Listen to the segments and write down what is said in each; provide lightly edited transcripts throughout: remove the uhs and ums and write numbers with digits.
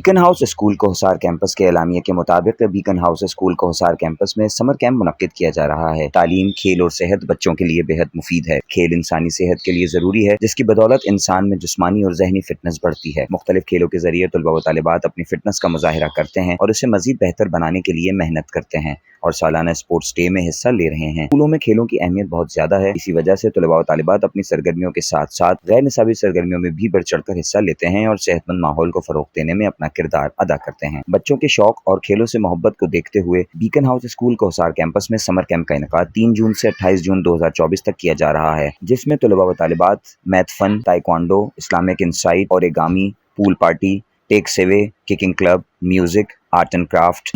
Bacon house school Kohsar campus کے اعلامیے کے مطابق bacon house school Kohsar campus میں سمر کیمپ منعقد کیا جا رہا ہے۔ تعلیم، کھیل اور صحت بچوں کے لیے بہت مفید ہے۔ کھیل انسانی صحت کے لیے ضروری ہے، جس کی بدولت انسان میں جسمانی اور ذہنی فٹنس بڑھتی ہے۔ مختلف کھیلوں کے ذریعے طلباء و طالبات اپنی فٹنس کا مظاہرہ کرتے ہیں اور اسے مزید بہتر بنانے کے لیے محنت کرتے ہیں اور سالانہ اسپورٹس ڈے میں حصہ لے رہے ہیں۔ اسکولوں میں کھیلوں کی اہمیت بہت زیادہ ہے، اسی وجہ سے طلباء و طالبات اپنی سرگرمیوں کے ساتھ ساتھ غیر نصابی سرگرمیوں میں بھی بڑھ چڑھ کر حصہ لیتے ہیں اور صحت مند ماحول کو فروغ دینے میں اپنا کردار ادا کرتے ہیں۔ بچوں کے شوق اور کھیلوں سے محبت کو دیکھتے ہوئے bacon house school Kohsar campus میں سمر کیمپ کا انعقاد 3 جون سے 28 جون 2024 تک کیا جا رہا ہے، جس میں طلباء و طالبات math fun, taekwondo, Islamic insight, origami, pool party, tech savvy, cooking club, music, art and craft,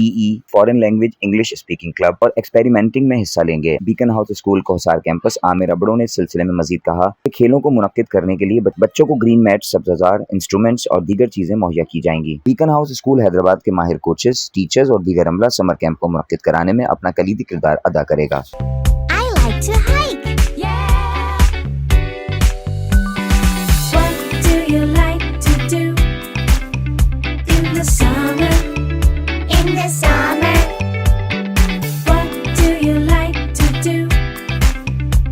foreign language English speaking club اور ایکسپیریمنٹنگ میں حصہ لیں گے۔ Beaconhouse school Kohsar campus Amir ابڑوں نے اس سلسلے میں مزید کہا کہ کھیلوں کو منعقد کرنے کے لیے بچوں کو گرین میٹ، سبززار، انسٹرومنٹس اور دیگر چیزیں مہیا کی جائیں گی۔ بیکن ہاؤس اسکول حیدرآباد کے ماہر کوچز، ٹیچرز اور دیگر عملہ سمر کیمپ کو منعقد کرانے میں اپنا کلیدی کردار ادا کرے گا۔ I like to hike. Yeah. What do you like to do in the summer?